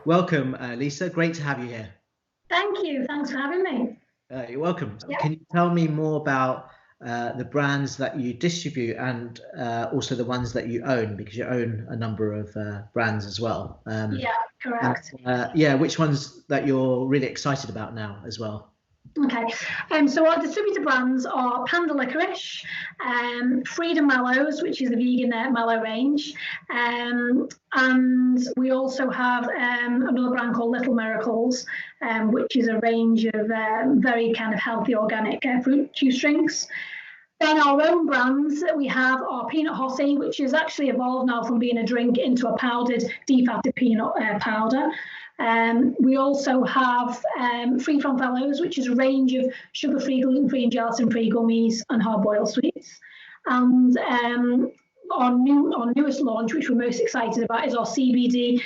Welcome, Lisa. Great to have you here. Thank you. Thanks for having me. You're welcome. Yeah. Can you tell me more about the brands that you distribute and also the ones that you own, because you own a number of brands as well? Yeah, correct. Yeah, which ones that you're really excited about now as well? Okay, so our distributor brands are Panda Licorice, Freedom Mallows, which is the vegan mallow range, and we also have another brand called Little Miracles, which is a range of very kind of healthy organic fruit juice drinks. Then our own brands that we have are Peanut Hottie, which has actually evolved now from being a drink into a powdered, defatted peanut powder. We also have Free From Fellows, which is a range of sugar-free, gluten-free and gelatin-free gummies and hard-boiled sweets. And our newest launch, which we're most excited about, is our CBD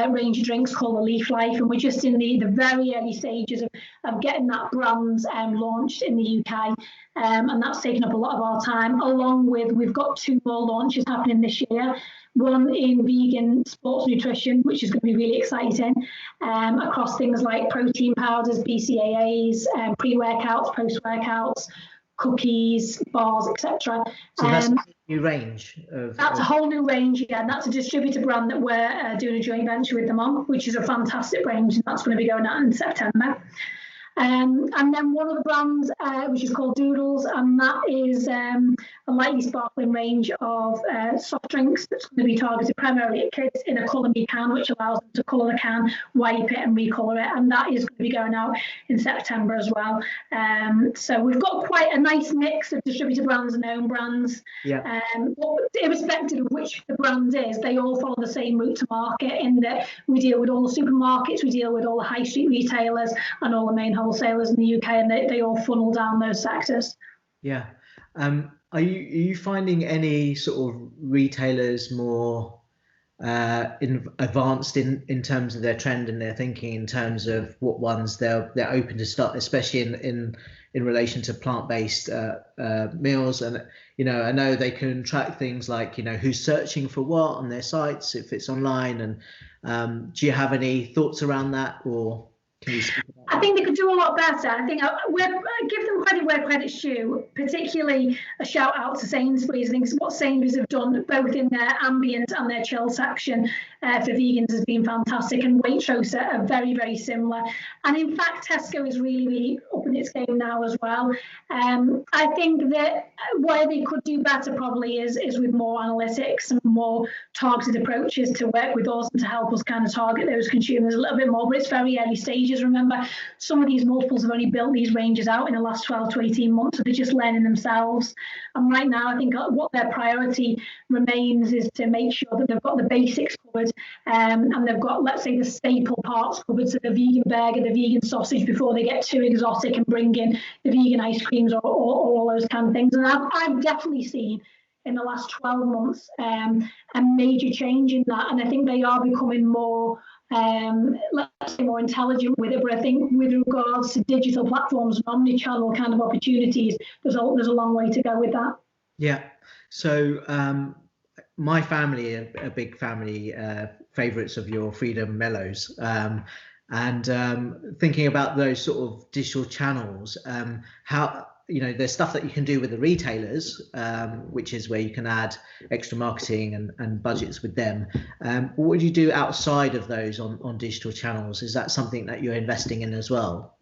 range of drinks called the Leaf Life, and we're just in the very early stages of getting that brand launched in the UK, and that's taken up a lot of our time. Along with, we've got 2 more launches happening this year. One in vegan sports nutrition, which is going to be really exciting, across things like protein powders, BCAAs, pre-workouts, post-workouts, cookies, bars, etc. So that's a new range That's a whole new range, yeah, and that's a distributor brand that we're doing a joint venture with them on, which is a fantastic range, and that's going to be going out in September. And then one of the brands, which is called Doodles, and that is a lightly sparkling range of soft drinks that's going to be targeted primarily at kids in a colour me can, which allows them to colour the can, wipe it and recolour it, and that is going to be going out in September as well. So we've got quite a nice mix of distributor brands and own brands. Yeah. Irrespective of which the brand is, they all follow the same route to market in that we deal with all the supermarkets, we deal with all the high street retailers and all the main wholesalers in the UK, and they all funnel down those sectors. Yeah. Are you finding any sort of retailers more advanced in terms of their trend and their thinking in terms of what ones they're open to start, especially in relation to plant-based meals? And I know they can track things like who's searching for what on their sites if it's online. And do you have any thoughts around that, or can you speak about that? I think they could do a lot better. I think give them credit where credit's due, particularly a shout out to Sainsbury's. I think what Sainsbury's have done both in their ambient and their chill section for vegans has been fantastic, and Waitrose are very, very similar. And in fact, Tesco is really, really up in its game now as well. I think that where they could do better probably is with more analytics and more targeted approaches to work with us and to help us kind of target those consumers a little bit more. But it's very early stages. Remember, some of these multiples have only built these ranges out in the last 12 to 18 months, so they're just learning themselves. And right now, I think what their priority remains is to make sure that they've got the basics covered, and they've got, let's say, the staple parts covered, so the vegan burger, the vegan sausage, before they get too exotic and bring in the vegan ice creams or all those kind of things. And I've definitely seen in the last 12 months a major change in that, and I think they are becoming more let's say more intelligent with it. But I think with regards to digital platforms and omni-channel kind of opportunities, there's a long way to go with that. Yeah. So my family are big family favourites of your Freedom Mellows, and thinking about those sort of digital channels, how there's stuff that you can do with the retailers, which is where you can add extra marketing and budgets with them. What would you do outside of those on digital channels? Is that something that you're investing in as well?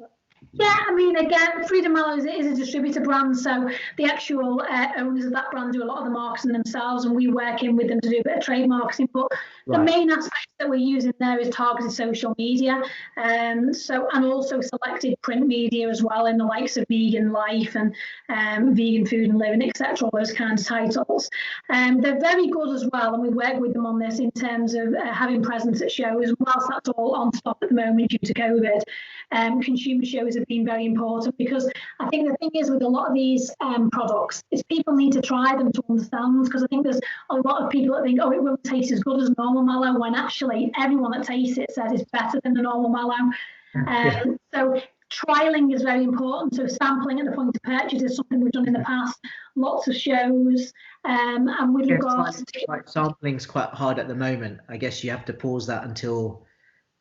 Yeah, I mean, again, Freedom Mallows is a distributor brand, so the actual owners of that brand do a lot of the marketing themselves, and we work in with them to do a bit of trade marketing. But the main aspect that we're using there is targeted social media, and also selected print media as well, in the likes of Vegan Life and Vegan Food and Living, etc. All those kinds of titles. They're very good as well, and we work with them on this in terms of having presence at shows. Whilst that's all on stop at the moment due to COVID, consumer shows have been very important, because I think the thing is with a lot of these products is people need to try them to understand, because I think there's a lot of people that think, oh, it won't taste as good as normal mallow, when actually everyone that tastes it says it's better than the normal mallow. So trialing is very important. So sampling at the point of purchase is something we've done in the past, lots of shows, and with regards to sampling is quite hard at the moment. I guess you have to pause that until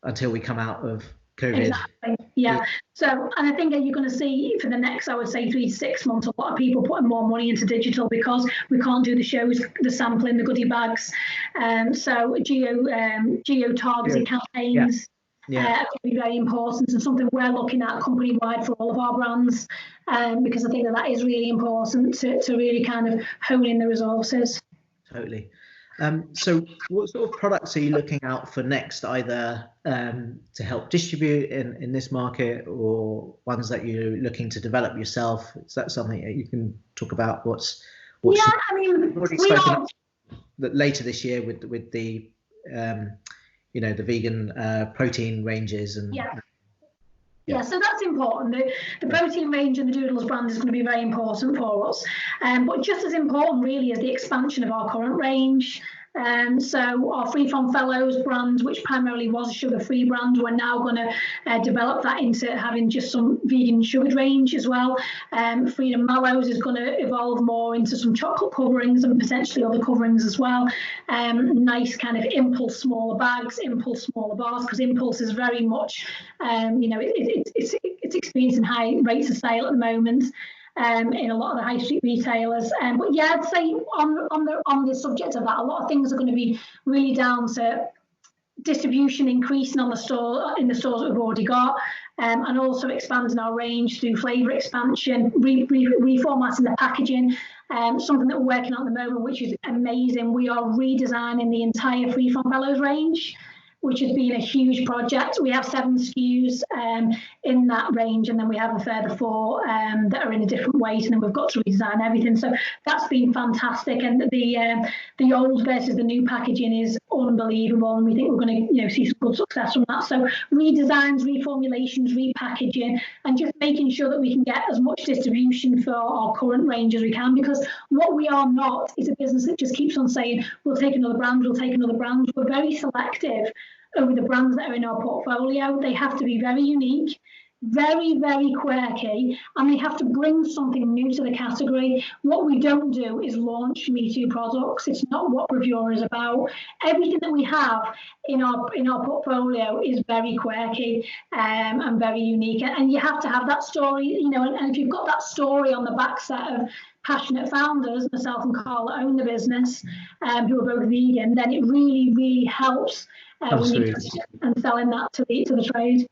until we come out of COVID. Exactly. Yeah. So, and I think you're going to see for the next, I would say, 3 to 6 months, a lot of people putting more money into digital because we can't do the shows, the sampling, the goodie bags. So geo-targeted campaigns are going to be very important, and something we're looking at company-wide for all of our brands, because I think that is really important to really kind of hone in the resources. Totally. So what sort of products are you looking out for next, either to help distribute in this market, or ones that you're looking to develop yourself? Is that something that you can talk about? What's yeah, I mean, that later this year with the the vegan protein ranges and yeah, so that's important. The protein range and the Doodles brand is going to be very important for us. But just as important really is the expansion of our current range. So our Free From Fellows brand, which primarily was a sugar-free brand, we're now going to develop that into having just some vegan sugared range as well. Freedom Mallows is going to evolve more into some chocolate coverings and potentially other coverings as well. Nice kind of Impulse smaller bags, Impulse smaller bars, because Impulse is very much, it's experiencing high rates of sale at the moment. In a lot of the high street retailers, but yeah, I'd say on the subject of that, a lot of things are going to be really down to distribution increasing in the stores that we've already got, and also expanding our range through flavour expansion, reformatting the packaging. Something that we're working on at the moment, which is amazing. We are redesigning the entire Free From Fellows range, which has been a huge project. We have 7 SKUs in that range, and then we have a further 4 that are in a different weight, and then we've got to redesign everything. So that's been fantastic, and the old versus the new packaging is unbelievable, and we think we're going to see some good success from that. So redesigns, reformulations, repackaging, and just making sure that we can get as much distribution for our current range as we can, because what we are not is a business that just keeps on saying, we'll take another brand, we'll take another brand. We're very selective over the brands that are in our portfolio. They have to be very unique, very, very quirky, and they have to bring something new to the category. What we don't do is launch Me Too products. It's not what Bravura is about. Everything that we have in our portfolio is very quirky and very unique, and you have to have that story, and if you've got that story on the back set of passionate founders, myself and Carl that own the business, who are both vegan, then it really, really helps and selling that to the trade.